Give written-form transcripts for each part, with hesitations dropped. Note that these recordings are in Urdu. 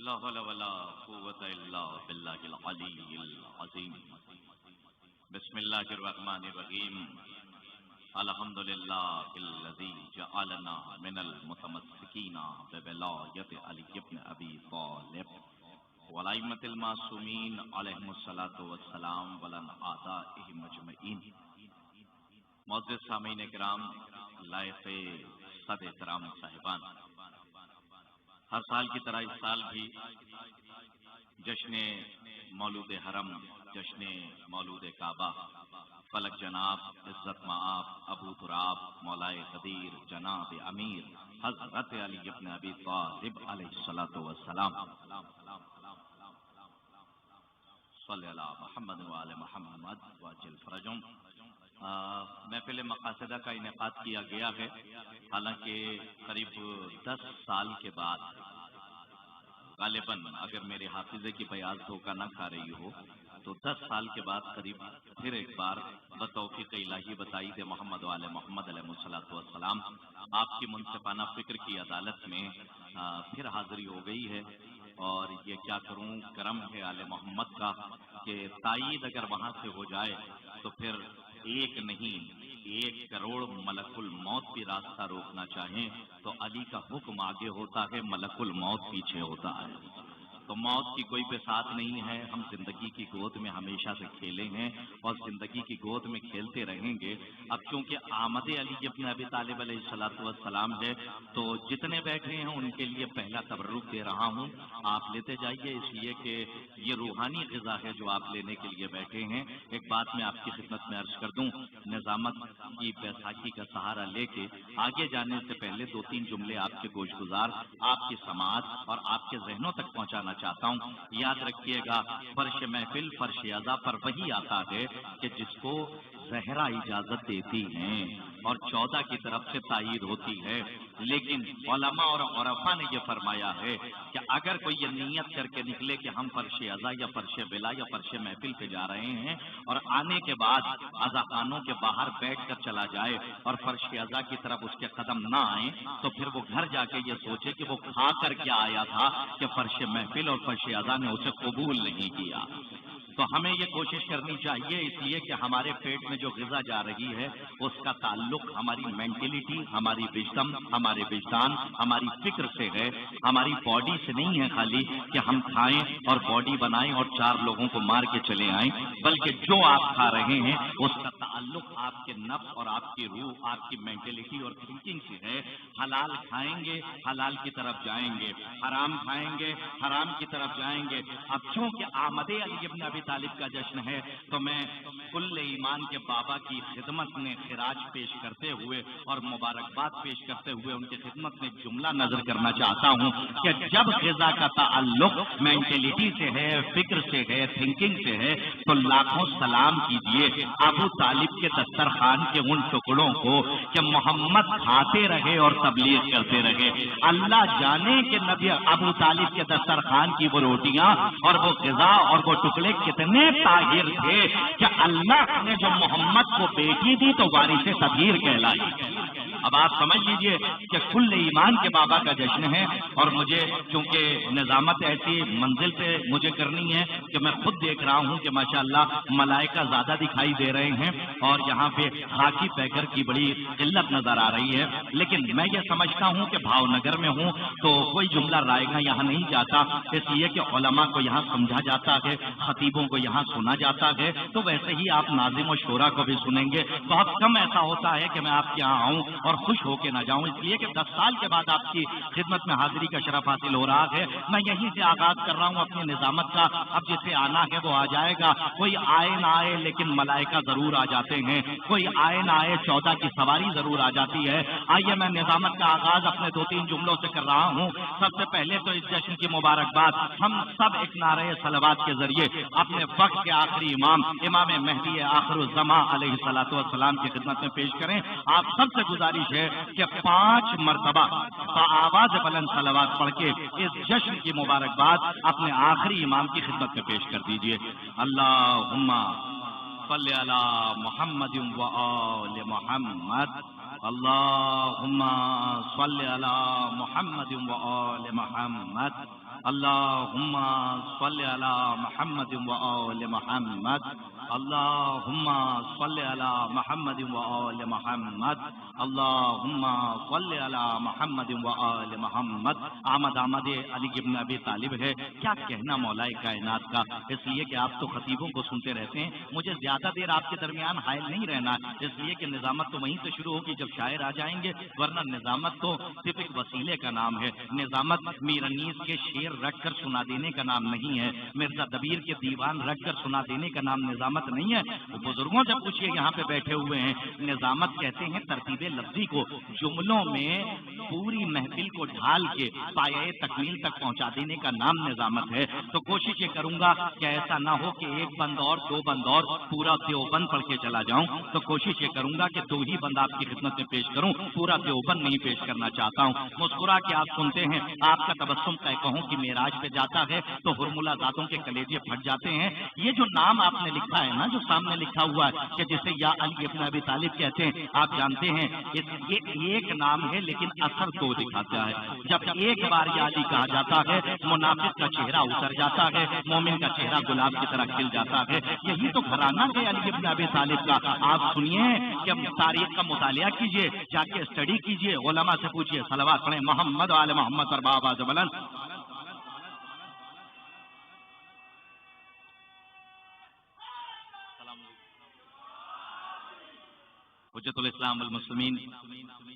لا حول ولا قوة الا باللہ العلی العظیم۔ بسم اللہ الرحمن الرحیم۔ الحمد للہ الذی جعلنا من المتمسکین بولایت علی بن ابی طالب والائمۃ المعصومین علیہم الصلاۃ والسلام ولن اعدائہم اجمعین۔ معزز سامعین کرام، لائق صد احترام صاحبان، ہر سال کی طرح اس سال بھی جشن مولود حرم، جشن مولود کعبہ، فلک جناب عزت مآب ابو تراب مولائے قدیر جناب امیر حضرت علی بن ابی طالب علیہ الصلوۃ والسلام، صلی علی محمد وعلی محمد وعجل فرجهم۔ محفل مقاصدہ کا انعقاد کیا گیا ہے، حالانکہ قریب 10 سال کے بعد، غالباً اگر میرے حافظے کی بیاض دھوکہ نہ کھا رہی ہو تو 10 سال کے بعد قریب پھر ایک بار بتوفیق الہی بتائید محمد وعلی محمد علیہ الصلوۃ والسلام آپ کی منصفانہ فکر کی عدالت میں پھر حاضری ہو گئی ہے۔ اور یہ کیا کروں، کرم ہے آل محمد کا کہ تائید اگر وہاں سے ہو جائے تو پھر ایک نہیں 1 کروڑ ملک الموت بھی راستہ روکنا چاہیں تو علی کا حکم آگے ہوتا ہے، ملک الموت پیچھے ہوتا ہے۔ تو موت کی کوئی بساط نہیں ہے، ہم زندگی کی گود میں ہمیشہ سے کھیلے ہیں اور زندگی کی گود میں کھیلتے رہیں گے۔ اب چونکہ آمد علی بن ابی طالب علیہ الصلوۃ والسلام ہے تو جتنے بیٹھے ہیں ان کے لیے پہلا تبرک دے رہا ہوں، آپ لیتے جائیے، اس لیے کہ یہ روحانی غذا ہے جو آپ لینے کے لیے بیٹھے ہیں۔ ایک بات میں آپ کی خدمت میں عرض کر دوں، نظامت کی بیساکھی کا سہارا لے کے آگے جانے سے پہلے 2-3 جملے آپ کے گوش گزار، آپ کی سماعت اور آپ کے ذہنوں تک پہنچانا چاہتا ہوں۔ یاد رکھیے گا، فرش محفل فرش اعضا پر وہی آتا ہے کہ جس کو زہرا اجازت دیتی ہیں اور 14 کی طرف سے تائید ہوتی ہے، لیکن علماء اور عرفاء نے یہ فرمایا ہے کہ اگر کوئی یہ نیت کر کے نکلے کہ ہم فرش اعضا یا فرش بلا یا فرش محفل پہ جا رہے ہیں اور آنے کے بعد عزا خانوں کے باہر بیٹھ کر چلا جائے اور فرش اعضا کی طرف اس کے قدم نہ آئیں تو پھر وہ گھر جا کے یہ سوچے کہ وہ کھا کر کیا آیا تھا کہ فرش محفل اور فرش اعضا نے اسے قبول نہیں کیا۔ تو ہمیں یہ کوشش کرنی چاہیے، اس لیے کہ ہمارے پیٹ میں جو غذا جا رہی ہے اس کا تعلق ہماری مینٹلٹی، ہماری وژڈم، ہمارے وجدان، ہماری فکر سے ہے، ہماری باڈی سے نہیں ہے خالی کہ ہم کھائیں اور باڈی بنائیں اور 4 لوگوں کو مار کے چلے آئیں، بلکہ جو آپ کھا رہے ہیں اس کا تعلق آپ کے نفس اور آپ کی روح، آپ کی مینٹلٹی اور تھنکنگ سے ہے۔ حلال کھائیں گے حلال کی طرف جائیں گے، حرام کھائیں گے حرام کی طرف جائیں گے۔ اب چونکہ آمد علی بن ابی طالب کا جشن ہے تو میں کل ایمان کے بابا کی خدمت میں خراج پیش کرتے ہوئے اور مبارکباد پیش کرتے ہوئے ان کی خدمت میں ایک جملہ نظر کرنا چاہتا ہوں کہ جب غذا کا تعلق مینٹلٹی سے ہے، فکر سے ہے، تھنکنگ سے ہے تو لاکھوں سلام کیجئے ابو طالب کے دسترخوان کے ان ٹکڑوں کو کہ محمد کھاتے رہے اور تبلیغ کرتے رہے۔ اللہ جانے کہ نبی ابو طالب کے دسترخوان کی وہ روٹیاں اور وہ غذا اور وہ ٹکڑے کتنے طاہر تھے کہ اللہ نے جو محمد کو بیٹی دی تو وارث تطہیر کہلائی۔ اب آپ سمجھ لیجئے کہ کل ایمان کے بابا کا جشن ہے اور مجھے چونکہ نظامت ایسی منزل پہ مجھے کرنی ہے کہ میں خود دیکھ رہا ہوں کہ ماشاءاللہ ملائکہ زیادہ دکھائی دے رہے ہیں اور یہاں پہ خاکی پیکر کی بڑی قلت نظر آ رہی ہے، لیکن میں یہ سمجھتا ہوں کہ بھاؤ نگر میں ہوں تو کوئی جملہ رائے گا یہاں نہیں جاتا، اس لیے کہ علماء کو یہاں سمجھا جاتا ہے، خطیبوں کو یہاں سنا جاتا ہے، تو ویسے ہی آپ ناظم و شورا کو بھی سنیں گے۔ بہت کم ایسا ہوتا ہے کہ میں آپ کے یہاں آؤں اور خوش ہو کے نہ جاؤں، اس لیے کہ 10 سال کے بعد آپ کی خدمت میں حاضری کا شرف حاصل ہو رہا ہے۔ میں یہیں سے آغاز کر رہا ہوں اپنی نظامت کا، اب جسے آنا ہے وہ آ جائے گا، کوئی آئے نہ آئے لیکن ملائکہ ضرور آ جاتے ہیں، کوئی آئے نہ آئے 14 کی سواری ضرور آ جاتی ہے۔ آئیے میں نظامت کا آغاز اپنے 2-3 جملوں سے کر رہا ہوں۔ سب سے پہلے تو اس جشن کی مبارکباد ہم سب ایک نعرہ صلوات کے ذریعے اپنے وقت کے آخری امام مہدی آخر الزمان علیہ الصلوۃ والسلام کی خدمت میں پیش کریں۔ آپ سب سے گزارش ہے کہ 5 مرتبہ آواز بلند صلوات پڑھ کے اس جشن کی مبارکباد اپنے آخری امام کی خدمت میں پیش کر دیجئے۔ اللہم صلی علی محمد و آل محمد، اللہم صلی علی محمد و آل محمد، اللہم صلی علی محمد و آل محمد، اللہم صلی علی محمد و آل محمد، اللہم صلی علی محمد و آل محمد۔ آمد علی ابن ابی طالب ہے، کیا کہنا مولا کائنات کا، اس لیے کہ آپ تو خطیبوں کو سنتے رہتے ہیں، مجھے زیادہ دیر آپ کے درمیان حائل نہیں رہنا، اس لیے کہ نظامت تو وہیں سے شروع ہوگی جب شاعر آ جائیں گے، ورنہ نظامت تو صرف ایک وسیلے کا نام ہے۔ نظامت میر انیس کے شعر رکھ کر سنا دینے کا نام نہیں ہے، مرزا دبیر کے دیوان رکھ کر سنا دینے کا نام نظامت نہیں ہے۔ بزرگوں سے پوچھئے یہاں پہ بیٹھے ہوئے ہیں، نظامت کہتے ہیں ترتیب لفظی کو، جملوں میں پوری محفل کو ڈھال کے پایہ تکمیل تک پہنچا دینے کا نام نظامت ہے۔ تو کوشش یہ کروں گا کہ ایسا نہ ہو کہ ایک بند اور دو بند اور پورا دیوبند پڑھ کے چلا جاؤں، تو کوشش یہ کروں گا کہ دو ہی بند آپ کی خدمت میں پیش کروں، پورا دیوبند نہیں پیش کرنا چاہتا ہوں۔ مسکرا کے آپ سنتے ہیں، آپ کا تبسم طے کہوں کہ معراج پہ جاتا ہے تو ہرملہ ذاتوں کے کلیجے پھٹ جاتے ہیں۔ یہ جو نام آپ نے لکھا ہے نا، جو سامنے لکھا ہوا ہے کہ جسے یا علی ابن ابی طالب کہتے ہیں، آپ جانتے ہیں یہ ایک نام ہے لیکن اثر دو دکھاتا ہے۔ جب ایک بار یا علی کہا جاتا ہے، منافق کا چہرہ اتر جاتا ہے، مومن کا چہرہ گلاب کی طرح کھل جاتا ہے۔ یہی تو گھرانہ ہے علی ابن ابی طالب کا۔ آپ سنیے کہ تاریخ کا مطالعہ کیجئے، جا کے اسٹڈی کیجئے، علماء سے پوچھئے، صلوات پڑھیں محمد و آل محمد پر بآواز بلند۔ حجت الاسلام والمسلمین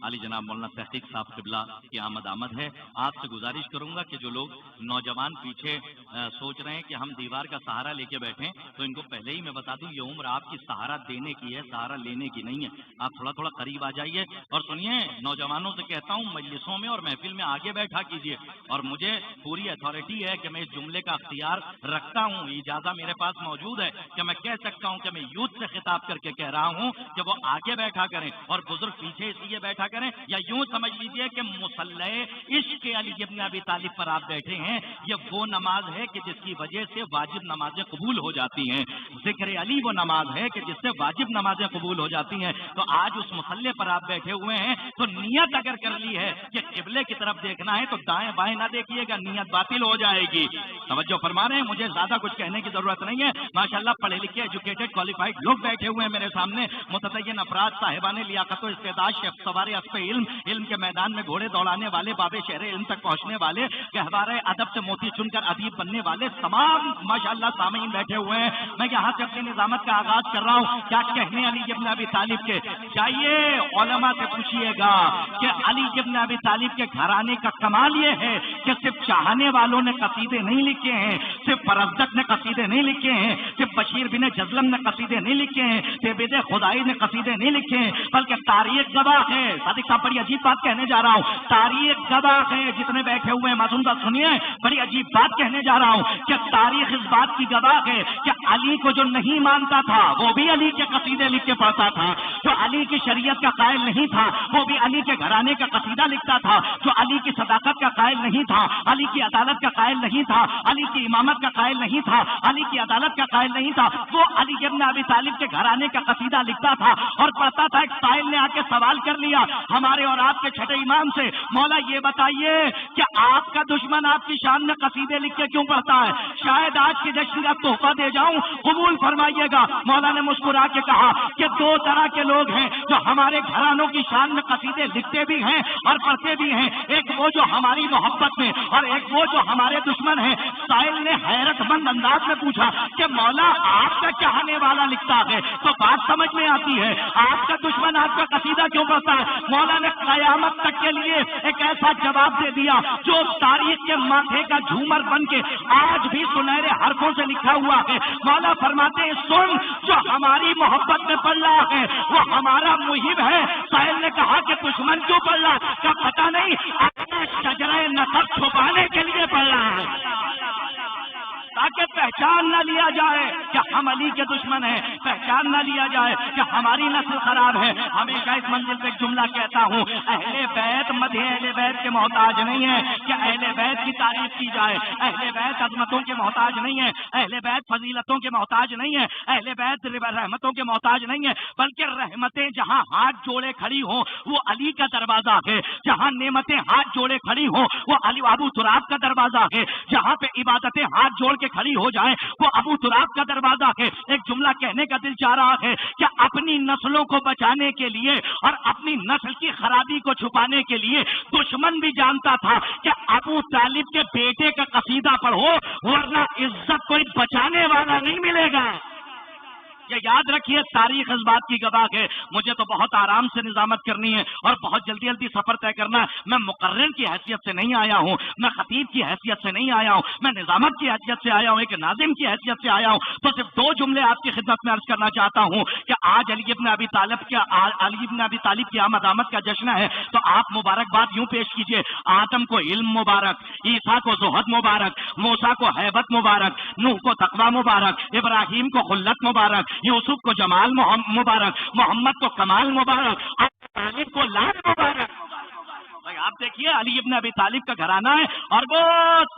علی جناب مولانا تحقیق صاحب قبلہ کی آمد ہے۔ آپ سے گزارش کروں گا کہ جو لوگ نوجوان پیچھے سوچ رہے ہیں کہ ہم دیوار کا سہارا لے کے بیٹھیں، تو ان کو پہلے ہی میں بتا دوں یہ عمر آپ کی سہارا دینے کی ہے، سہارا لینے کی نہیں ہے۔ آپ تھوڑا تھوڑا قریب آ جائیے اور سنیے، نوجوانوں سے کہتا ہوں مجلسوں میں اور محفل میں آگے بیٹھا کیجیے، اور مجھے پوری اتھارٹی ہے کہ میں اس جملے کا اختیار رکھتا ہوں، اجازت میرے پاس موجود ہے کہ میں کہہ سکتا ہوں کہ میں یوتھ سے خطاب کر کے کہہ رہا ہوں کہ وہ آگے بیٹھا کریں اور بزرگ پیچھے اس لیے بیٹھا کریں، یا یوں سمجھ لیجئے کہ مصلی عشق علی ابن ابی طالب پر آپ بیٹھے ہیں۔ یہ وہ نماز ہے کہ جس کی وجہ سے واجب نمازیں قبول ہو جاتی ہیں، ذکر علی وہ نماز ہے کہ جس سے واجب نمازیں قبول ہو جاتی ہیں۔ تو آج اس مصلی پر آپ بیٹھے ہوئے ہیں تو نیت اگر کر لی ہے کہ قبلے کی طرف دیکھنا ہے تو دائیں بائیں نہ دیکھیے گا، نیت باطل ہو جائے گی۔ توجہ فرما رہے ہیں، مجھے زیادہ کچھ کہنے کی ضرورت نہیں ہے، ماشاءاللہ پڑھے لکھے ایجوکیٹڈ کوالیفائڈ لوگ بیٹھے ہوئے ہیں میرے سامنے، متدین افراد، صاحبان لیاقت و استعداد، شیخ سوار اسب علم، علم کے میدان میں گھوڑے دوڑانے والے، باب شہر علم تک پہنچنے والے، گہوارہ ادب سے موتی چن کر ادیب بننے والے تمام ماشاءاللہ سامعین بیٹھے ہوئے ہیں۔ میں یہاں سے اپنی نظامت کا آغاز کر رہا ہوں۔ کیا کہنے علی ابن ابی طالب کے، جائیے علماء سے پوچھئے گا کہ علی ابن ابی طالب کے گھرانے کا کمال یہ ہے کہ صرف چاہنے والوں نے قصیدے نہیں لکھے ہیں، صرف فرزدق نے قصیدے نہیں لکھے ہیں، صرف بشیر بن جزلم نے قصیدے نہیں لکھے ہیں، تیبید خدائی نے قصیدے نہیں لکھے ہیں، بلکہ تاریخ گواہ ہے۔ صادق صاحب بڑی عجیب بات کہنے جا رہا ہوں، تاریخ گواہ ہے، جتنے بیٹھے ہوئے ہیں معصوم صاحب سنیے، بڑی عجیب بات کہنے جا رہا ہوں کہ تاریخ اس بات کی گواہ ہے کہ علی کو جو نہیں مانتا تھا وہ بھی علی کے قصیدے لکھ کے پڑھتا تھا، جو علی کی شریعت کا قائل نہیں تھا وہ بھی علی کے گھرانے کا قصیدہ لکھتا تھا، جو علی کی صداقت کا قائل نہیں تھا، علی کی عدالت کا قائل نہیں تھا، علی کی امامت کا قائل نہیں تھا، علی کی عدالت کا قائل نہیں تھا، وہ علی ابن ابی طالب کے گھرانے کا قصیدہ لکھتا تھا اور پڑھتا تھا۔ ایک سائل نے آ کے سوال کر لیا ہمارے اور آپ کے چھٹے امام سے، مولا یہ بتائیے کہ آپ کا دشمن آپ کی شان میں قصیدے لکھ کے کیوں پڑھتا ہے؟ شاید آج کی جشن کا تحفہ دے جاؤں، قبول فرمائیے گا۔ مولا نے مسکرا کے کہا کہ دو طرح کے لوگ ہیں جو ہمارے گھرانوں کی شان میں قصیدے لکھتے بھی ہیں اور پڑھتے بھی ہیں، ایک وہ جو ہماری محبت میں اور ایک وہ جو ہمارے دشمن ہیں۔ سائل نے حیرت مند انداز میں پوچھا کہ مولا آپ کا چاہنے والا لکھتا ہے تو بات سمجھ میں آتی ہے، آپ کا دشمن آپ کا قصیدہ کیوں پڑھتا ہے؟ مولا نے قیامت تک کے لیے ایک ایسا جواب دے دیا جو تاریخ کے ماتھے کا جھومر بن کے آج بھی سنہرے حرفوں سے لکھا ہوا ہے۔ مولا فرماتے ہیں سن، جو ہماری محبت میں پڑھ رہا ہے وہ ہمارا محب ہے۔ سائل نے کہا کہ دشمن کیوں پڑھ رہا؟ کیا پتہ نہیں اپنا شجرہ نسب چھپانے کے لیے پڑھ رہا ہے۔ تاکہ پہچان نہ لیا جائے کہ ہم علی کے دشمن ہیں، پہچان نہ لیا جائے کہ ہماری نسل خراب ہے۔ ہمیشہ اس منزل پہ ایک جملہ کہتا ہوں، اہل بیت مدح اہل بیت کے محتاج نہیں ہے کہ اہل بیت کی تعریف کی جائے، اہل بیت عظمتوں کے محتاج نہیں ہے، اہل بیت فضیلتوں کے محتاج نہیں ہے، اہل بیت رحمتوں کے محتاج نہیں ہے، بلکہ رحمتیں جہاں ہاتھ جوڑے کھڑی ہوں وہ علی کا دروازہ ہے، جہاں نعمتیں ہاتھ جوڑے کھڑی ہوں وہ علی ابو تراب کا دروازہ ہے، جہاں پہ عبادتیں ہاتھ جوڑ کے کھڑی ہو جائیں وہ ابو تراب کا دروازہ ہے۔ ایک جملہ کہنے کا دل چاہ رہا ہے کہ اپنی نسلوں کو بچانے کے لیے اور اپنی نسل کی خرابی کو چھپانے کے لیے دشمن بھی جانتا تھا کہ ابو طالب کے بیٹے کا قصیدہ پڑھو ورنہ عزت کوئی بچانے والا نہیں ملے گا۔ یہ یاد رکھیے، تاریخ اس بات کی گواہ ہے۔ مجھے تو بہت آرام سے نظامت کرنی ہے اور بہت جلدی جلدی سفر طے کرنا ہے۔ میں مقرر کی حیثیت سے نہیں آیا ہوں، میں خطیب کی حیثیت سے نہیں آیا ہوں، میں نظامت کی حیثیت سے آیا ہوں، ایک ناظم کی حیثیت سے آیا ہوں۔ تو صرف دو جملے آپ کی خدمت میں عرض کرنا چاہتا ہوں کہ آج علی بن ابی طالب کی آمد کا جشن ہے، تو آپ مبارکباد یوں پیش کیجئے، آدم کو علم مبارک، عیسیٰ کو زہد مبارک، موسیٰ کو ہیبت مبارک، نوح کو تقوی مبارک، ابراہیم کو خلت مبارک، یوسف کو جمال مبارک، محمد کو کمال مبارک، طالب کو لال مبارک۔ بھائی آپ دیکھیے، علی ابن ابی طالب کا گھرانہ ہے اور وہ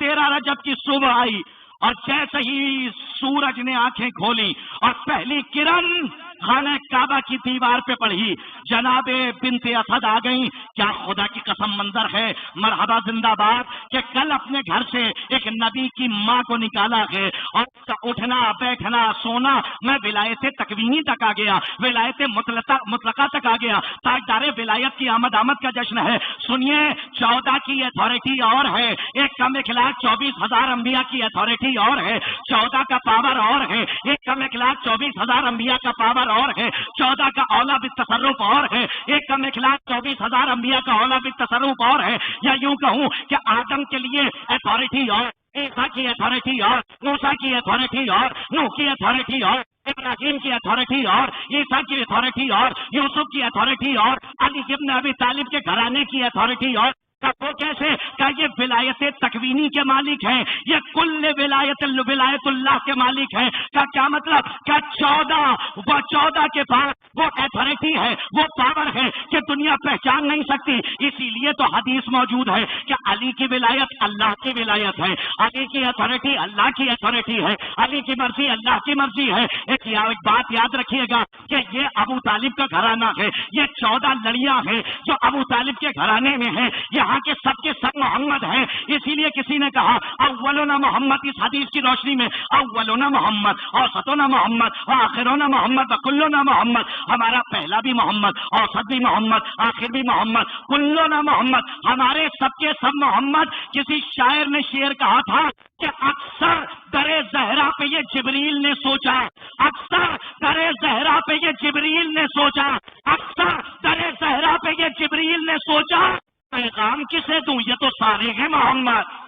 13 رجب کی صبح آئی اور جیسے ہی سورج نے آنکھیں کھولی اور پہلی کرن خانہ کعبہ کی دیوار پہ پڑھی، جناب بنت اسد آ گئیں۔ کیا خدا کی قسم منظر ہے، مرحبا زندہ باد، کہ کل اپنے گھر سے ایک نبی کی ماں کو نکالا ہے اور اٹھنا بیٹھنا سونا، میں ولایت تکوینی تک آ گیا، ولایت مطلقہ تک آ گیا، تاجدار ولایت کی آمد کا جشن ہے۔ سنیے، 14 کی اتھارٹی اور ہے، ایک کم اخلاق 24,000 انبیاء کی اتھارٹی اور ہے، 14 کا پاور اور ہے، ایک کم اخلاق 24,000 انبیاء کا پاور اور ہے، 14 کا اولا بالتصرف اور ہے، ایک کم اخلاق 24,000 انبیاء کا اولا بالتصرف اور ہے۔ یا یوں کہوں کہ آدم کے لیے اتھارٹی اور، عیسیٰ کی اتھارٹی اور، موسیٰ کی اتھارٹی اور، نوح کی اتھارٹی اور، ابراہیم کی اتھارٹی اور، عیسیٰ کی اتھارٹی اور، یوسف کی اتھارٹی اور، علی ابن ابی طالب کے گھرانے کی اتھارٹی اور۔ وہ کیسے کہ یہ ولایت تکوینی کے مالک ہیں، یہ کل ولایت اللہ کے مالک ہیں۔ کا کیا مطلب؟ کہ 14 کے پاس وہ اتھارٹی ہے، وہ پاور ہے کہ دنیا پہچان نہیں سکتی۔ اسی لیے تو حدیث موجود ہے کہ علی کی ولایت اللہ کی ولایت ہے، علی کی اتھارٹی اللہ کی اتھارٹی ہے، علی کی مرضی اللہ کی مرضی ہے۔ ایک بات یاد رکھیے گا کہ یہ ابو طالب کا گھرانہ ہے، یہ 14 لڑیاں ہیں جو ابو طالب کے گھرانے میں ہیں، یہاں کے سب محمد ہیں۔ اسی لیے کسی نے کہا اولنا محمد، اس حدیث کی روشنی میں اولنا محمد، اوسطنا محمد، آخرنا محمد، کلنا محمد، ہمارا پہلا بھی محمد، اوسط بھی محمد، آخر بھی محمد، کلنا محمد، ہمارے سب کے سب محمد۔ کسی شاعر نے شعر کہا تھا کہ اکثر در زہرا پہ یہ جبریل نے سوچا، اکثر در زہرا پہ یہ جبریل نے سوچا، اکثر در زہرا پہ یہ جبریل نے سوچا، پیغام کسے دوں، یہ تو سارے ہیں محمد۔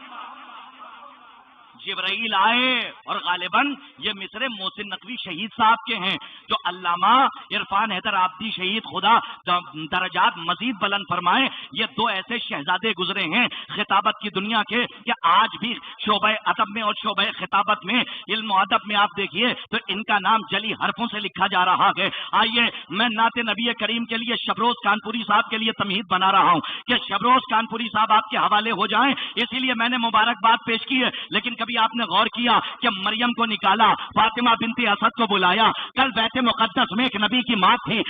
جبرائیل آئے اور غالباً یہ مصر محسن نقوی شہید صاحب کے ہیں، جو علامہ عرفان حیدر آبادی شہید، خدا درجات مزید بلند فرمائے۔ یہ دو ایسے شہزادے گزرے ہیں خطابت کی دنیا کے کہ آج بھی شعبہ ادب میں اور شعبہ خطابت میں، علم و ادب میں آپ دیکھیے تو ان کا نام جلی حرفوں سے لکھا جا رہا ہے۔ آئیے میں نعت نبی کریم کے لیے شبروز کانپوری صاحب کے لیے تمہید بنا رہا ہوں کہ شبروز کانپوری صاحب آپ کے حوالے ہو جائیں، اسی لیے میں نے مبارکباد پیش کی ہے۔ لیکن کبھی آپ نے غور کیا کہ مریم کو نکالا، فاطمہ بنت اسد کو بلایا، کل بیت مقدس میں ایک نبی کی ماں تھی،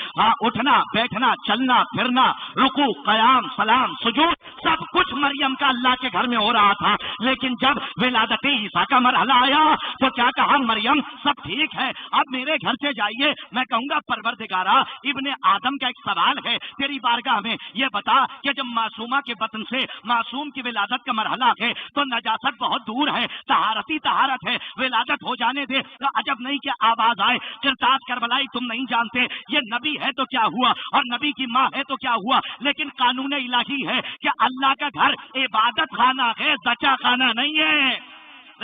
اٹھنا بیٹھنا چلنا پھرنا، رکوع قیام سلام سجود سب کچھ مریم کا اللہ کے گھر میں ہو رہا تھا۔ لیکن جب ولادت عیسیٰ کا مرحلہ آیا تو کیا کہا؟ مریم سب ٹھیک ہے، اب میرے گھر سے جائیے، میں کہوں گا پروردگارا ابن آدم کا ایک سوال ہے تیری بارگاہ میں، یہ بتا کہ جب معصومہ کے بطن سے معصوم کی ولادت کا مرحلہ ہے تو نجاست بہت دور ہے، طہارتی طہارت ہے، ولادت ہو جانے دے، تو عجب نہیں کہ آواز آئے قرطاس کربلائی تم نہیں جانتے، یہ نبی ہے تو کیا ہوا اور نبی کی ماں ہے تو کیا ہوا، لیکن قانون الہی ہے کہ اللہ کا گھر عبادت خانہ ہے، زچا خانہ نہیں ہے۔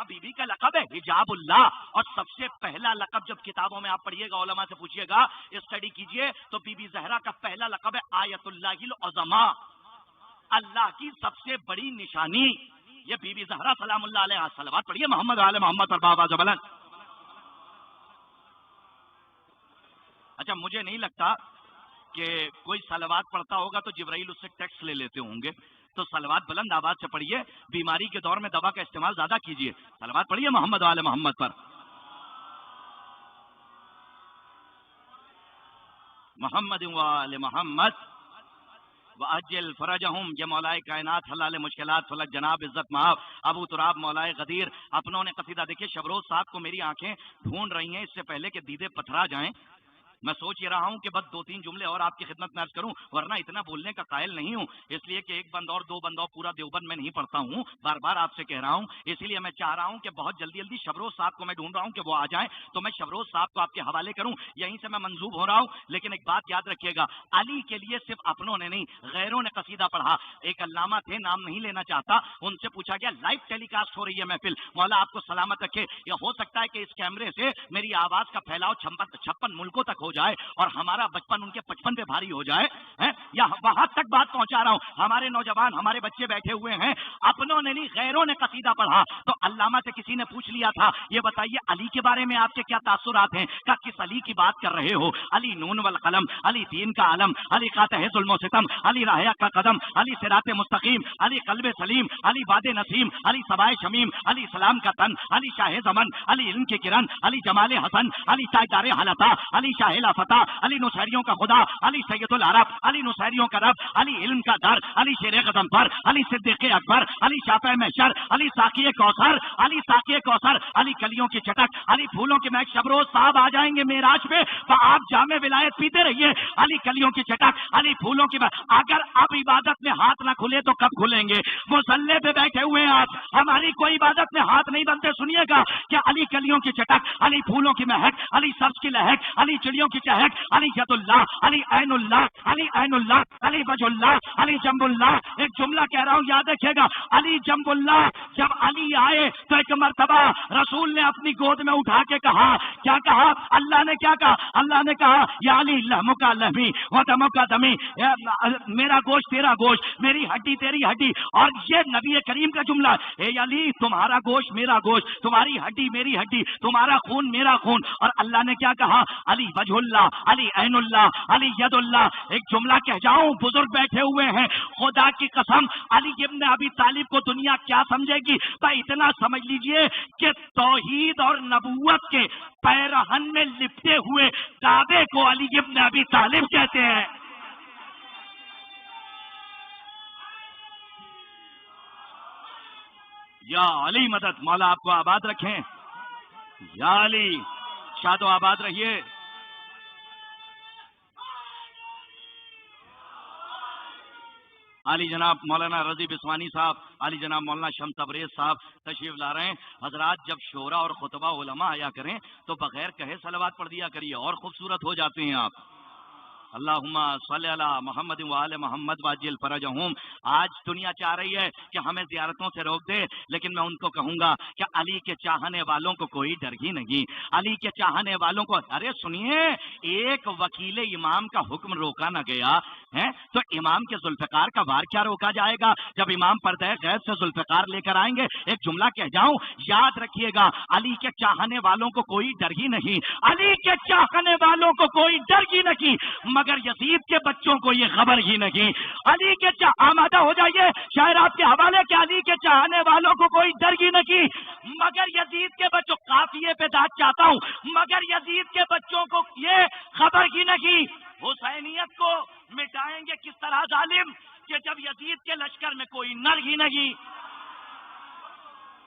ماں بی بی کا لقب ہے حجاب اللہ، اور سب سے پہلا لقب جب کتابوں میں آپ پڑھیے گا، علماء سے پوچھیے گا، اسٹڈی کیجئے، تو بی بی زہرا کا پہلا لقب ہے آیت اللہ العظما، اللہ کی سب سے بڑی نشانی، یہ بی بی زہرا سلام اللہ علیہ، صلوات پڑھیے محمد آل محمد پر بابا زبلن۔ اچھا مجھے نہیں لگتا کہ کوئی صلوات پڑھتا ہوگا تو جبرائیل اس سے ٹیکس لے لیتے ہوں گے، تو صلوات بلند آواز سے پڑھیے، بیماری کے دور میں دوا کا استعمال زیادہ کیجیے، صلوات پڑھیے محمد آل محمد پر، محمد وآل محمد وَأَجِّلْ فَرَجَهُمْ، یہ مولائے کائنات حلال مشکلات فلک جناب عزت مآب ابو تراب مولائے غدیر اپنوں نے قصیدہ، دیکھیے شبروز صاحب کو میری آنکھیں ڈھونڈ رہی ہیں اس سے پہلے کہ دیدے پتھرا جائیں، میں سوچ یہ رہا ہوں کہ بس 2-3 جملے اور آپ کی خدمت میں عرض کروں، ورنہ اتنا بولنے کا قائل نہیں ہوں، اس لیے کہ 1 بند اور 2 بند اور پورا دیوبند میں نہیں پڑھتا ہوں، بار بار آپ سے کہہ رہا ہوں، اسی لیے میں چاہ رہا ہوں کہ بہت جلدی جلدی شبروز صاحب کو میں ڈھونڈ رہا ہوں کہ وہ آ جائیں تو میں شبروز صاحب کو آپ کے حوالے کروں، یہیں سے میں منسوب ہو رہا ہوں۔ لیکن ایک بات یاد رکھیے گا، علی کے لیے صرف اپنوں نے نہیں غیروں نے قصیدہ پڑھا، ایک علامہ تھے نام نہیں لینا چاہتا، ان سے پوچھا گیا لائیو ٹیلی کاسٹ ہو رہی ہے محفل، مولا آپ کو سلامت رکھے، یا ہو سکتا ہے کہ اس کیمرے سے میری آواز کا پھیلاؤ 56 ملکوں تک ہو جائے اور ہمارا بچپن ان کے 55 پہ بھاری ہو جائے، یا وہاں تک بات پہنچا رہا ہوں، ہمارے نوجوان ہمارے بچے بیٹھے ہوئے ہیں، اپنوں نے نہیں غیروں نے قصیدہ پڑھا، تو علامہ سے کسی نے پوچھ لیا تھا یہ بتائیے علی کے بارے میں آپ کے کیا تاثرات ہیں، کہ کس علی کی بات کر رہے ہو، علی نون والقلم، علی دین کا علم، علی قاطع ظلم و ستم، علی راہ کا قدم، علی صراط مستقیم، علی قلب سلیم، علی باد نسیم، علی سبائے شمیم، علی سلام کا تن، علی شاہ زمن، علی علم کی کرن، علی جمال حسن، علی تاجدار حالتا، علی شاہ لافتہ، علی نصیریوں کا خدا، علی سید العرب، علی نصیریوں کا رب، علی علم کا در، علی شیر قدم پر، علی صدیق اکبر، علی شافع محشر، علی ساقی کوثر، علی ساقی کوثر، علی کلیوں کی چٹک، علی پھولوں کی مہک، شبروز صاحب آ جائیں گے معراج پہ تو آپ جامع ولایت پیتے رہیے، علی کلیوں کی چٹک، علی پھولوں کی مہک، اگر اب عبادت میں ہاتھ نہ کھلے تو کب کھلیں گے؟ مصلی پہ بیٹھے ہوئے ہیں آپ، ہماری کوئی عبادت میں ہاتھ نہیں بنتے، سنیے گا کہ علی کلیوں کی چٹک، علی پھولوں کی مہک، علی سبز کی لہک، علی چڑیوں کی چہک، علی ید اللہ، علی عین اللہ، علی عین اللہ، علی وجہ اللہ، علی جنب اللہ، ایک جملہ کہہ رہا ہوں یاد رکھیے گا، علی جنب اللہ، جب علی آئے تو ایک مرتبہ رسول نے اپنی گود میں اٹھا کے کہا، کیا کہا؟ اللہ نے کیا کہا؟ اللہ نے کہا یا علی لحم کا لحمی و دم کا دمی، میرا گوشت تیرا گوشت، میری ہڈی تیری ہڈی، اور یہ نبی کریم کا جملہ، اے علی تمہارا گوشت میرا گوشت، تمہاری ہڈی میری ہڈی، تمہارا خون میرا خون، اور اللہ نے کیا کہا؟ علی وجہ اللہ، علی عین اللہ، علی ید اللہ۔ ایک جملہ کہہ جاؤں، بزرگ بیٹھے ہوئے ہیں، خدا کی قسم علی ابن ابی طالب کو دنیا کیا سمجھے گی؟ تو اتنا سمجھ لیجئے کہ توحید اور نبوت کے پیرہن میں لپٹے ہوئے کعبے کو علی ابن ابی طالب کہتے ہیں۔ یا علی مدد، مولا آپ کو آباد رکھیں، یا علی شاد و آباد رہیے۔ علی جناب مولانا رضی بسوانی صاحب، علی جناب مولانا شمس تبریز صاحب تشریف لا رہے ہیں۔ حضرات جب شورا اور خطبہ علماء آیا کریں تو بغیر کہے صلوات پڑھ دیا کریے، اور خوبصورت ہو جاتے ہیں آپ۔ اللہم صلی علی محمد وآل محمد واجل فرجہم۔ آج دنیا چاہ رہی ہے کہ ہمیں زیارتوں سے روک دے، لیکن میں ان کو کہوں گا کہ علی کے چاہنے والوں کو کوئی ڈر ہی نہیں، علی کے چاہنے والوں کو، ارے سنیے، ایک وکیل امام کا حکم روکا نہ گیا ہے تو امام کے ذوالفقار کا وار کیا روکا جائے گا؟ جب امام پردہ غیب سے ذوالفقار لے کر آئیں گے، ایک جملہ کہہ جاؤں، یاد رکھیے گا، علی کے چاہنے والوں کو کوئی ڈر ہی نہیں، علی کے چاہنے والوں کو کوئی ڈر ہی نہیں، مگر یزید کے بچوں کو یہ خبر ہی نہیں۔ علی کے آمادہ ہو جائیے، شاعر آپ کے حوالے کے علی کے چاہنے والوں کو کوئی ڈر ہی نہیں، مگر یزید کے بچوں، قافیے پہ داد چاہتا ہوں، مگر یزید کے بچوں کو یہ خبر ہی نہیں۔ حسینیت کو مٹائیں گے کس طرح ظالم کہ جب یزید کے لشکر میں کوئی نر ہی نہیں،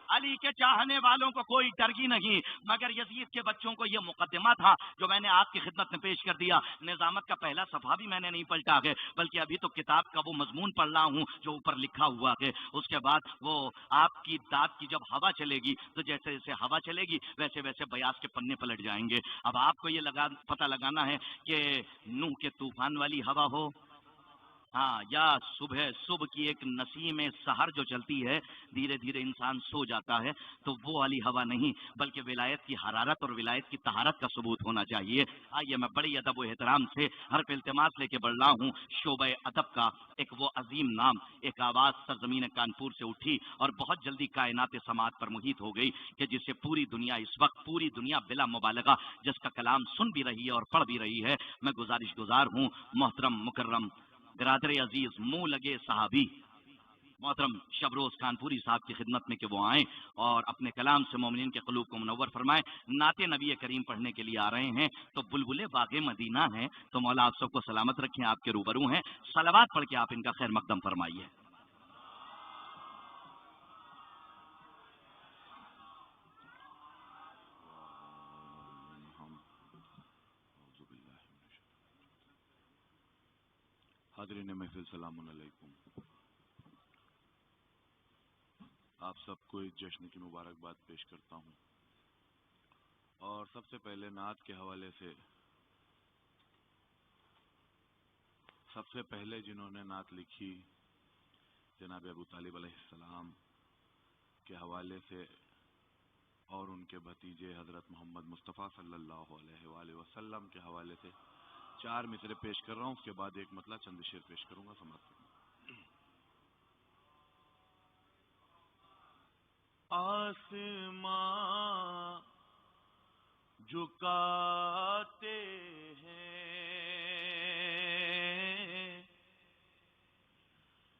علی کے چاہنے والوں کو کوئی ڈر ہی نہیں، مگر یزید کے بچوں کو۔ یہ مقدمہ تھا جو میں نے آپ کی خدمت میں پیش کر دیا۔ نظامت کا پہلا صفحہ بھی میں نے نہیں پلٹا ہے، بلکہ ابھی تو کتاب کا وہ مضمون پڑھ رہا ہوں جو اوپر لکھا ہوا ہے۔ اس کے بعد وہ آپ کی داد کی جب ہوا چلے گی تو جیسے جیسے ہوا چلے گی ویسے ویسے بیاض کے پنے پلٹ جائیں گے۔ اب آپ کو یہ پتہ لگانا ہے کہ نوح کے طوفان والی ہوا ہو ہاں، یا صبح کی ایک نسیم سحر جو چلتی ہے، دھیرے دھیرے انسان سو جاتا ہے، تو وہ والی ہوا نہیں، بلکہ ولایت کی حرارت اور ولایت کی طہارت کا ثبوت ہونا چاہیے۔ آئیے میں بڑی ادب و احترام سے ہر پہ التماس لے کے بڑھ رہا ہوں، شعبہ ادب کا ایک وہ عظیم نام، ایک آواز سرزمین کانپور سے اٹھی اور بہت جلدی کائنات سماعت پر محیط ہو گئی، کہ جس سے پوری دنیا اس وقت، پوری دنیا بلا مبالغہ جس کا کلام سن بھی رہی ہے اور پڑھ بھی رہی ہے۔ میں گزارش گزار ہوں محترم مکرم برادر عزیز منہ لگے صحابی محترم شبروز کانپوری صاحب کی خدمت میں کہ وہ آئیں اور اپنے کلام سے مومنین کے قلوب کو منور فرمائیں۔ نعت نبی کریم پڑھنے کے لیے آ رہے ہیں، تو بلبلے باغ مدینہ ہیں، تو مولا آپ سب کو سلامت رکھیں، آپ کے روبرو ہیں، صلوات پڑھ کے آپ ان کا خیر مقدم فرمائیے۔ حاضرین محفل سلام علیکم۔ آپ سب کو اس جشن کی مبارکباد پیش کرتا ہوں، اور سب سے پہلے نعت کے حوالے سے سب سے پہلے جنہوں نے نعت لکھی جناب ابو طالب علیہ السلام کے حوالے سے اور ان کے بھتیجے حضرت محمد مصطفیٰ صلی اللہ علیہ وآلہ وسلم کے حوالے سے 4 مصرے پیش کر رہا ہوں، اس کے بعد ایک مطلع چند شعر پیش کروں گا، سماعت کروں۔ آسماں جھکاتے ہیں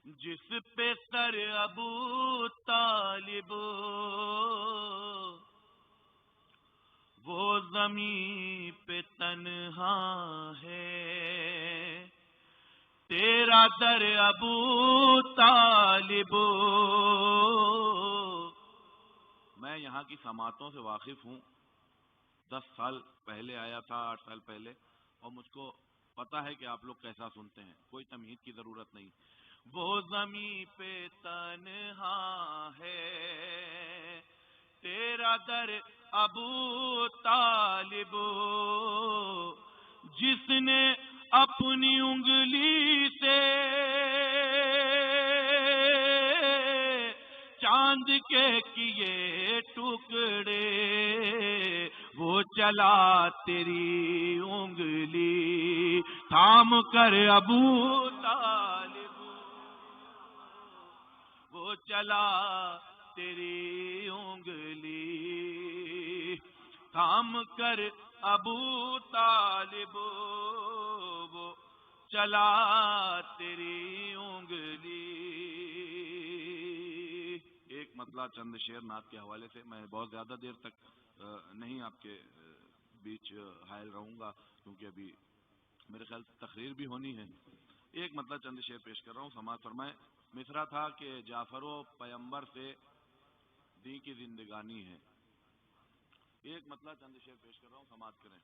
جس پہ سر ابو طالب، وہ زمین پہ تنہا ہے، تیرا در ابو طالب۔ میں یہاں کی سماعتوں سے واقف ہوں، 10 سال پہلے آیا تھا، 8 سال پہلے، اور مجھ کو پتا ہے کہ آپ لوگ کیسا سنتے ہیں، کوئی تمہید کی ضرورت نہیں۔ وہ زمین پہ تنہا ہے، تیرا در ابو طالب، جس نے اپنی انگلی سے چاند کے کیے ٹکڑے، وہ چلا تیری انگلی تھام کر ابو طالب، وہ چلا تیری انگلی تھام کر ابو طالب، وہ چلا تیری انگلی۔ ایک مطلع چند شعر نعت کے حوالے سے، میں بہت زیادہ دیر تک نہیں آپ کے بیچ حائل رہوں گا، کیونکہ ابھی میرے خیال سے تقریر بھی ہونی ہے۔ ایک مطلع چند شعر پیش کر رہا ہوں، سماعت فرمائیں۔ مصرع تھا کہ جعفر و پیمبر سے دی کی زندگانی ہے۔ ایک مطلع چند شعر پیش کر رہا ہوں، سماعت کریں،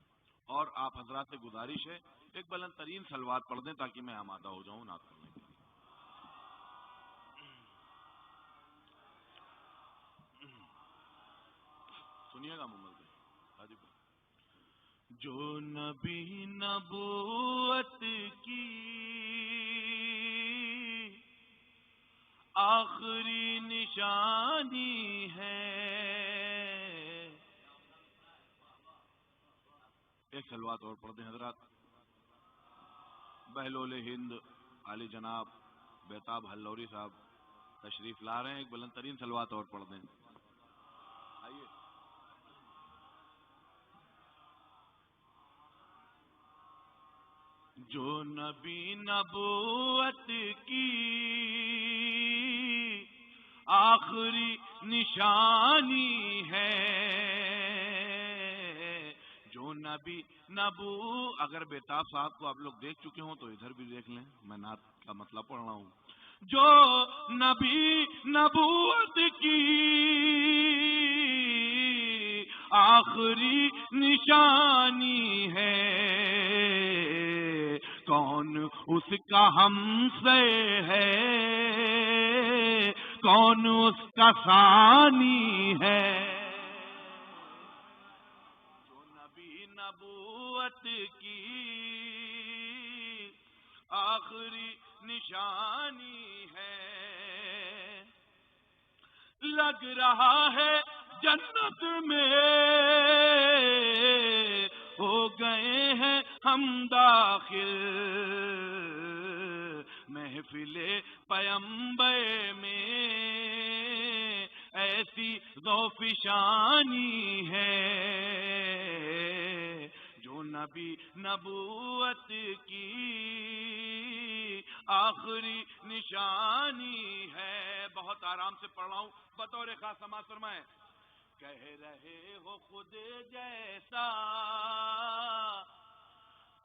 اور آپ حضرات سے گزارش ہے ایک بلند ترین صلوات پڑھ دیں تاکہ میں آمادہ ہو جاؤں نعت پڑھنے کے لیے۔ سنیے گا محمد بھائی، حاجی بھائی۔ جو نبی نبوت کی آخری نشانی ہے، ایک صلوات اور پڑھ دیں حضرات۔ بہلول ہند علی جناب بیتاب ہلوری صاحب تشریف لا رہے ہیں، ایک بلند ترین صلوات اور پڑھ دیں۔ آئیے۔ جو نبی نبوت کی آخری نشانی ہے، جو نبی اگر بیتاب صاحب کو آپ لوگ دیکھ چکے ہوں تو ادھر بھی دیکھ لیں، میں نعت کا مطلب پڑھ رہا ہوں۔ جو نبی نبوت کی آخری نشانی ہے، کون اس کا ہم سے ہے، کون اس کا ثانی ہے۔ جو نبی نبوت کی آخری نشانی ہے، لگ رہا ہے جنت میں ہو گئے ہیں ہم داخل، محفل پیمبر میں ایسی ذوفشانی ہے جو نبی نبوت کی آخری نشانی ہے۔ بہت آرام سے پڑھ رہا ہوں، بطور خاص سماعت فرمائیں۔ کہہ رہے ہو خود جیسا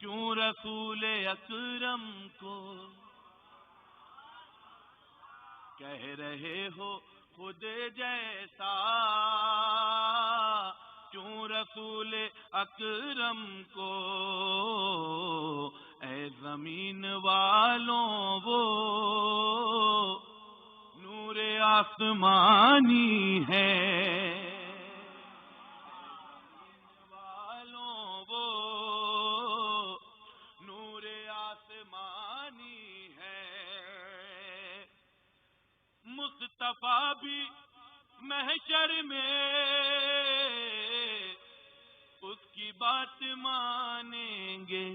کیوں رسول اکرم کو، کہہ رہے ہو خود جیسا کیوں رسول اکرم کو، اے زمین والوں وہ نور آسمانی ہے، والوں وہ نور آسمانی ہے، مصطفیٰ بھی محشر میں اس کی بات مانیں گے۔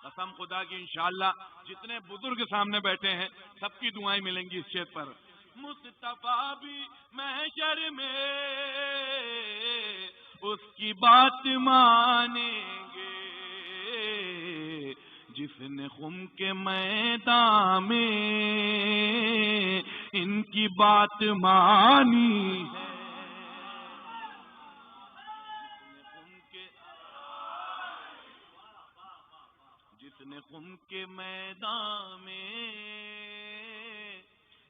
قسم خدا کی انشاءاللہ جتنے بزرگ سامنے بیٹھے ہیں سب کی دعائیں ملیں گی اس شیخ پر۔ مصطفیٰ بھی محشر میں اس کی بات مانیں گے، جس نے خم کے میدان میں ان کی بات مانی ہے، جس نے خم کے میدان میں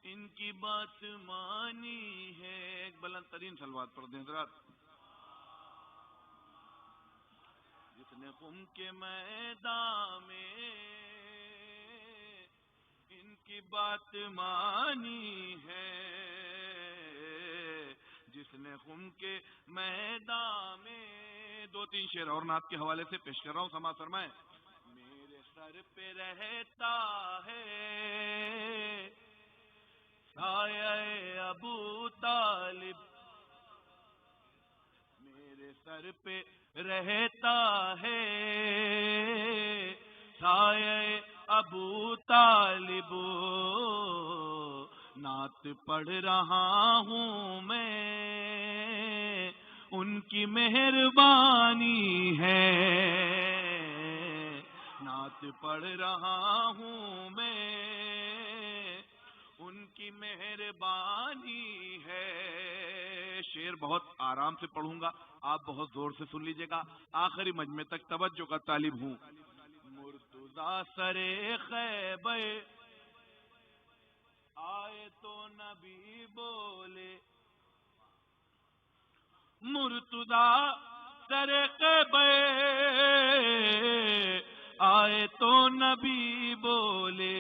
ان کی بات مانی ہے۔ ایک بلند ترین صلوات پڑھ دیں حضرات۔ جس نے خم کے میدان میں ان کی بات مانی ہے، جس نے خم کے میدان میں، دو تین شعر اور نعت کے حوالے سے پیش کر رہا ہوں، سماعت فرمائیں۔ میرے سر پہ رہتا ہے سایہ ابو طالب، میرے سر پہ رہتا ہے سایہ ابو طالب، نعت پڑھ رہا ہوں میں ان کی مہربانی ہے، نعت پڑھ رہا ہوں میں ان کی مہربانی ہے۔ شعر بہت آرام سے پڑھوں گا، آپ بہت زور سے سن لیجئے گا، آخری مجمع تک توجہ کا طالب ہوں۔ مرتضیٰ سرے خیبر آئے تو نبی بولے، مرتضیٰ سرے خیبر آئے تو نبی بولے،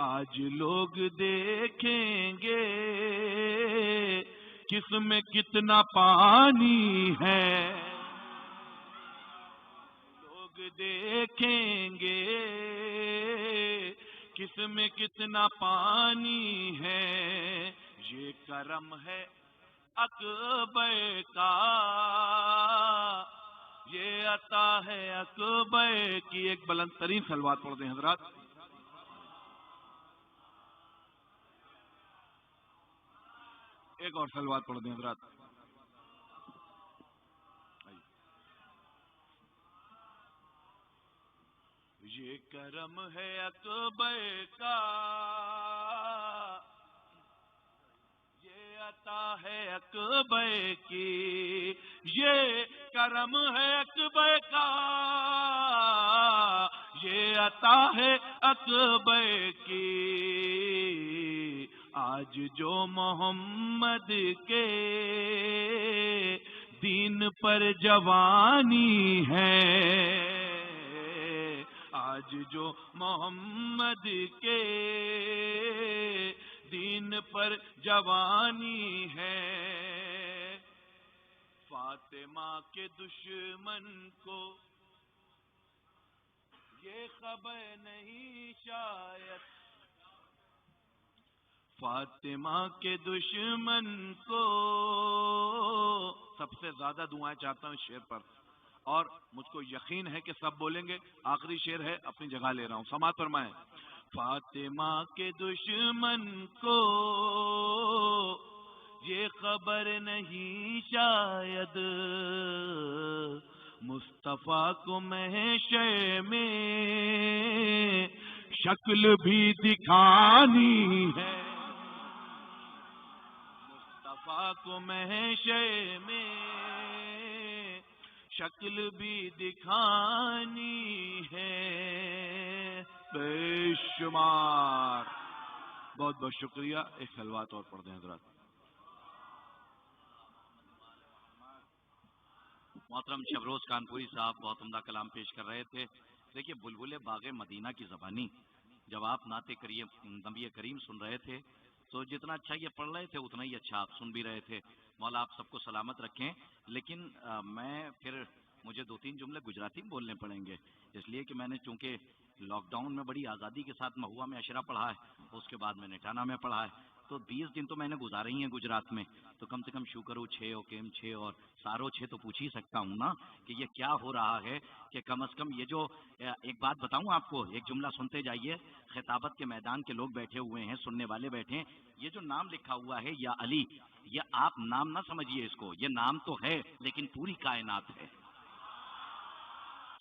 آج لوگ دیکھیں گے کس میں کتنا پانی ہے، لوگ دیکھیں گے کس میں کتنا پانی ہے، یہ کرم ہے اکبر کا، یہ عطا ہے اکبر کی۔ ایک بلند ترین صلوات پڑھ دیں حضرات۔ ایک اور صلوات پڑھ دیں حضرات۔ یہ کرم ہے اکبر کا، یہ عطا ہے اکبر کی، یہ کرم ہے اکبر کا، یہ عطا ہے اکبر کی، آج جو محمد کے دین پر جوانی ہے، آج جو محمد کے دین پر جوانی ہے، فاطمہ کے دشمن کو یہ خبر نہیں شاید فاطمہ کے دشمن کو. سب سے زیادہ دعائیں چاہتا ہوں شعر پر، اور مجھ کو یقین ہے کہ سب بولیں گے. آخری شعر ہے، اپنی جگہ لے رہا ہوں، سماعت فرمائیں. فاطمہ کے دشمن کو یہ خبر نہیں شاید، مصطفیٰ کو محشر میں شکل بھی دکھانی ہے. مصطفیٰ کو محشر میں شکل بھی دکھانی ہے بے شمار. بہت بہت شکریہ. ایک خلوات اور پڑھ دیں حضرات. محترم شبروز کانپوری صاحب بہت عمدہ کلام پیش کر رہے تھے. دیکھیے بلبل باغ مدینہ کی زبانی جب آپ نعت نبی کریم سن رہے تھے تو جتنا اچھا یہ پڑھ رہے تھے اتنا ہی اچھا آپ سن بھی رہے تھے. مولا آپ سب کو سلامت رکھیں. لیکن میں پھر مجھے 2-3 جملے گجراتی میں بولنے پڑیں گے، اس لیے کہ میں نے چونکہ لاک ڈاؤن میں بڑی آزادی کے ساتھ مہوا میں اشرا پڑھا ہے، اس کے بعد میں نٹانا میں پڑھا ہے، تو 20 دن تو میں نے گزارے ہی ہیں گجرات میں. تو کم سے کم شکر 6 اور کیم 6 اور سارو 6 تو پوچھ ہی سکتا ہوں نا کہ یہ کیا ہو رہا ہے. کہ کم از کم یہ جو ایک بات بتاؤں آپ کو، ایک جملہ سنتے جائیے. خطابت کے میدان کے لوگ بیٹھے ہوئے ہیں، سننے والے بیٹھے ہیں. یہ جو نام لکھا ہوا ہے یا علی، یہ آپ نام نہ سمجھیے اس کو، یہ نام تو ہے لیکن پوری کائنات ہے.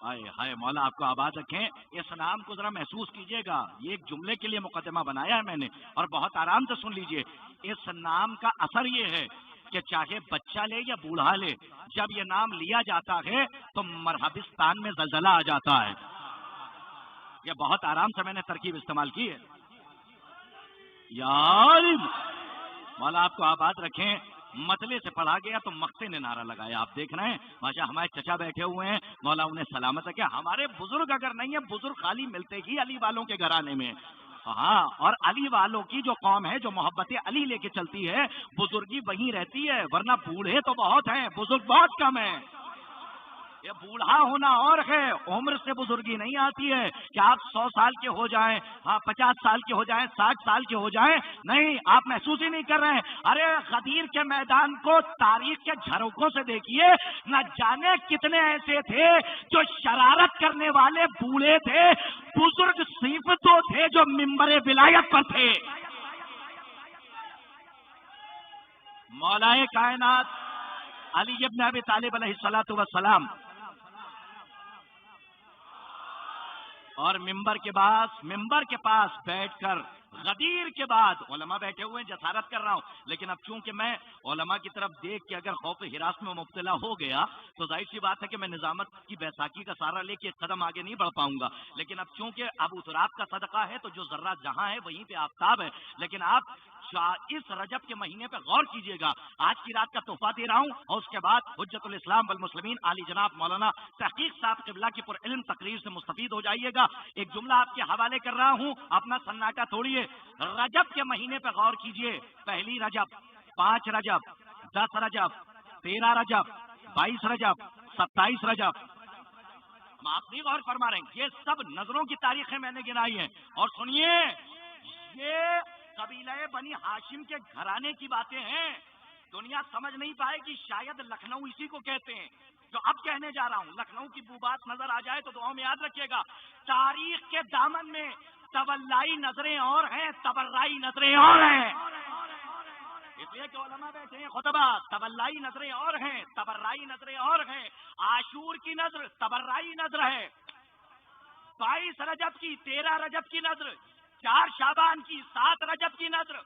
ہائے ہائے مولا آپ کو آباد رکھیں. اس نام کو ذرا محسوس کیجئے گا. یہ ایک جملے کے لیے مقدمہ بنایا ہے میں نے، اور بہت آرام سے سن لیجئے. اس نام کا اثر یہ ہے کہ چاہے بچہ لے یا بوڑھا لے، جب یہ نام لیا جاتا ہے تو مرحبستان میں زلزلہ آ جاتا ہے. یہ بہت آرام سے میں نے ترکیب استعمال کی ہے. یار مولا آپ کو آباد رکھیں. مطلع سے پڑھا گیا تو مقتے نے نعرہ لگایا. آپ دیکھ رہے ہیں ماشاء ہمارے چچا بیٹھے ہوئے ہیں، مولا انہیں سلامت رکھے. ہمارے بزرگ اگر نہیں ہیں، بزرگ خالی ملتے ہی علی والوں کے گھرانے میں. ہاں، اور علی والوں کی جو قوم ہے جو محبت علی لے کے چلتی ہے، بزرگی وہیں رہتی ہے. ورنہ بوڑھے تو بہت ہیں، بزرگ بہت کم ہیں. یہ بوڑھا ہونا اور ہے، عمر سے بزرگی نہیں آتی ہے کہ آپ 100 سال کے ہو جائیں، ہاں 50 سال کے ہو جائیں، 60 سال کے ہو جائیں. نہیں، آپ محسوس ہی نہیں کر رہے ہیں. ارے غدیر کے میدان کو تاریخ کے جھروکوں سے دیکھیے، نہ جانے کتنے ایسے تھے جو شرارت کرنے والے بوڑھے تھے. بزرگ صرف تو تھے جو منبر ولایت پر تھے. مولا کائنات علی ابن ابی طالب علیہ الصلوۃ والسلام، اور منبر کے پاس بیٹھ کر غدیر کے بعد علماء بیٹھے ہوئے ہیں، جسارت کر رہا ہوں، لیکن اب چونکہ میں علماء کی طرف دیکھ کے اگر خوف ہراس میں مبتلا ہو گیا تو ظاہر سی بات ہے کہ میں نظامت کی بیساکھی کا سہارا لے کے ایک قدم آگے نہیں بڑھ پاؤں گا. لیکن اب چونکہ ابو تراب کا صدقہ ہے تو جو ذرہ جہاں ہے وہیں پہ آفتاب ہے. لیکن آپ اس رجب کے مہینے پہ غور کیجئے گا. آج کی رات کا تحفہ دے رہا ہوں، اور اس کے بعد حجت الاسلام والمسلمین علی جناب مولانا تحقیق صاحب قبلہ کی پر علم تقریر سے مستفید ہو جائیے گا. ایک جملہ آپ کے حوالے کر رہا ہوں، اپنا سناٹا توڑیے. رجب کے مہینے پہ غور کیجئے. 1 رجب، 5 رجب، 10 رجب، 13 رجب، 22 رجب، 27 رجب. آپ نہیں غور فرما رہے ہیں، یہ سب نظروں کی تاریخیں میں نے گنائی ہیں. اور سنیے، یہ قبیلہ بنی ہاشم کے گھرانے کی باتیں ہیں. دنیا سمجھ نہیں پائے گی، شاید لکھنؤ اسی کو کہتے ہیں جو اب کہنے جا رہا ہوں. لکھنؤ کی بوبات نظر آ جائے تو دعاؤں میں یاد رکھیے گا. تاریخ کے دامن میں تولائی نظریں اور ہیں، تبرائی نظریں اور ہیں. اس لیے کہ علماء بیٹھے ہیں خطبہ، تولائی نظریں اور ہیں، تبرائی نظریں اور ہیں. عاشور کی نظر تبرائی نظر ہے، 22 رجب کی، 13 رجب کی نظر، 4 شعبان کی، 7 رجب کی نظر،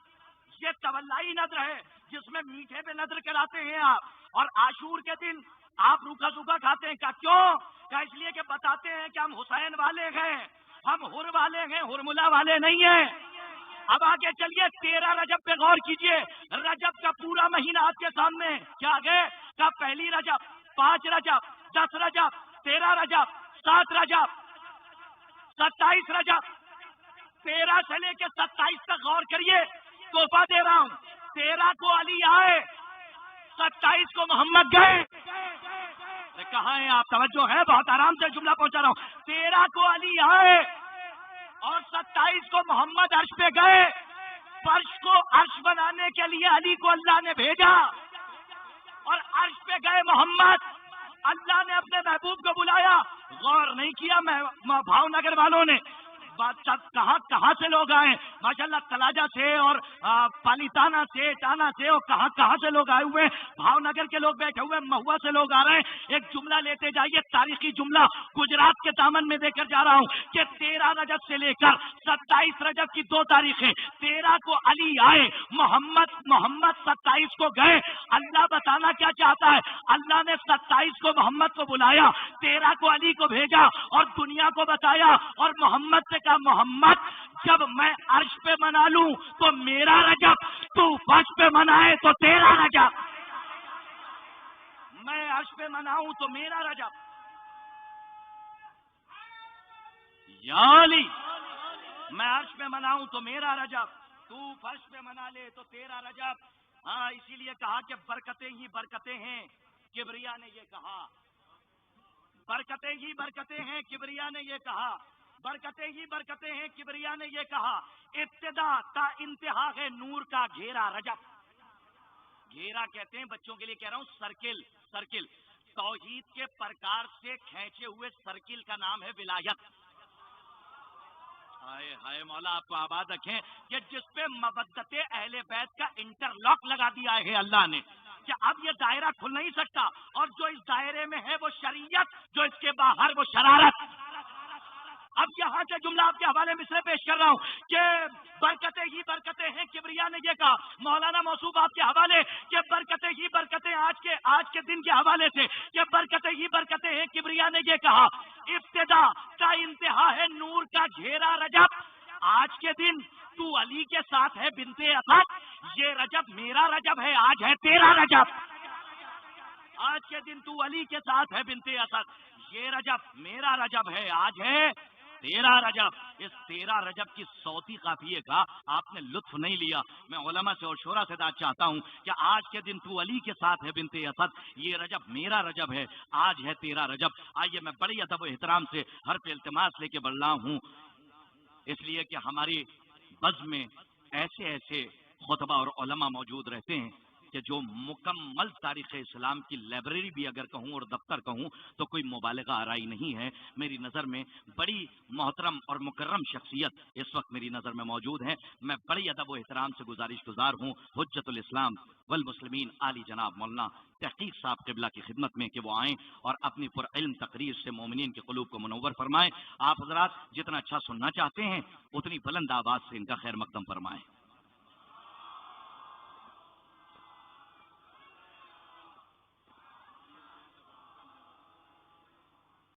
یہ تولائی نظر ہے جس میں میٹھے پہ نظر کراتے ہیں آپ. اور عاشور کے دن آپ روکھا سوکھا کھاتے ہیں. کا کیوں؟ کا اس لیے کہ بتاتے ہیں کہ ہم حسین والے ہیں، ہم ہر والے ہیں، ہرملا والے نہیں ہیں. اب آگے چلیے 13 رجب پہ غور کیجئے. رجب کا پورا مہینہ آپ کے سامنے کیا گئے؟ کا 1 رجب، 5 رجب، 10 رجب، 13 رجب، 7 رجب، 27 رجب. 13 سے لے کے 27 تک غور کریے. تحفہ دے رہا ہوں. 13 کو علی آئے، 27 کو محمد گئے. کہاں ہیں آپ؟ توجہ ہے، بہت آرام سے جملہ پہنچا رہا ہوں. 13 کو علی آئے اور 27 کو محمد عرش پہ گئے. فرش کو عرش بنانے کے لیے علی کو اللہ نے بھیجا اور عرش پہ گئے محمد. اللہ نے اپنے محبوب کو بلایا. غور نہیں کیا بھاؤ نگر والوں نے کہاں سے لوگ آئے ماشاءاللہ، تلاجہ سے اور پالیتانہ سے، ٹانا سے، اور کہاں سے لوگ آئے ہوئے. بھاؤ نگر کے لوگ بیٹھے ہوئے، مہوا سے لوگ آ رہے ہیں. ایک جملہ لیتے جائیے، تاریخی جملہ گجرات کے دامن میں دے کر جا رہا ہوں کہ 13 رجب سے لے کر 27 رجب کی 2 تاریخیں. 13 کو علی آئے، محمد 27 کو گئے. اللہ بتانا کیا چاہتا ہے؟ اللہ نے 27 کو محمد کو بلایا، 13 کو علی کو بھیجا اور دنیا کو بتایا. اور محمد سے کہا، محمد جب میں عرش پہ منا لوں تو میرا رجب، تو فرش پہ منائے تو تیرا رجب. میں عرش پہ مناؤں تو میرا رجب. یا علی، میں عرش پہ مناؤں تو میرا رجب، تو فرش پہ منا لے تو تیرا رجب. ہاں، اسی لیے کہا کہ برکتیں ہی برکتیں ہیں. کبریا نے یہ کہا، برکتیں ہی برکتیں ہیں. کبریا نے یہ کہا، برکتیں ہی برکتیں ہیں. کبریا نے یہ کہا، ابتدا تا انتہا ہے نور کا گھیرا رجب. گھیرا کہتے ہیں، بچوں کے لیے کہہ رہا ہوں، سرکل. توحید کے پرکار سے کھینچے ہوئے سرکل کا نام ہے ولایت. ہائے ہائے مولا آپ کو آباد رکھیں کہ جس پہ مودت اہل بیت کا انٹرلاک لگا دیا ہے اللہ نے کہ اب یہ دائرہ کھل نہیں سکتا. اور جو اس دائرے میں ہے وہ شریعت، جو اس کے باہر وہ شرارت. اب یہاں سے جملہ آپ کے حوالے مصرے پیش کر رہا ہوں کہ برکتیں ہی برکتیں ہیں. کبریا نے یہ کہا. مولانا موصوف آپ کے حوالے کہ برکتیں ہی برکتیں آج کے دن کے حوالے سے کہ برکتیں ہی برکتیں ہیں. کبریا نے یہ کہا، ابتدا تا انتہا ہے نور کا گھیرا رجب. آج کے دن تو علی کے ساتھ ہے بنت اسد. یہ رجب میرا رجب ہے، آج ہے تیرا رجب. آج کے دن تو علی کے ساتھ ہے بنت اسد. یہ رجب میرا رجب ہے، آج ہے 13 رجب. اس 13 رجب کی صوتی قافیے کا آپ نے لطف نہیں لیا. میں علماء سے اور شورا سے داد چاہتا ہوں کہ آج کے دن تو علی کے ساتھ ہے بنت اسد. یہ رجب میرا رجب ہے، آج ہے 13 رجب. آئیے میں بڑی ادب و احترام سے ہر پہ التماس لے کے بڑھ رہا ہوں، اس لیے کہ ہماری بزم میں ایسے خطبہ اور علماء موجود رہتے ہیں کہ جو مکمل تاریخ اسلام کی لائبریری بھی اگر کہوں اور دفتر کہوں تو کوئی مبالغہ آرائی نہیں ہے. میری نظر میں بڑی محترم اور مکرم شخصیت اس وقت میری نظر میں موجود ہیں. میں بڑی ادب و احترام سے گزارش گزار ہوں حجت الاسلام والمسلمین عالی جناب مولانا تحقیق صاحب قبلہ کی خدمت میں کہ وہ آئیں اور اپنی پر علم تقریر سے مومنین کے قلوب کو منور فرمائیں. آپ حضرات جتنا اچھا سننا چاہتے ہیں اتنی بلند آواز سے ان کا خیر مقدم فرمائیں.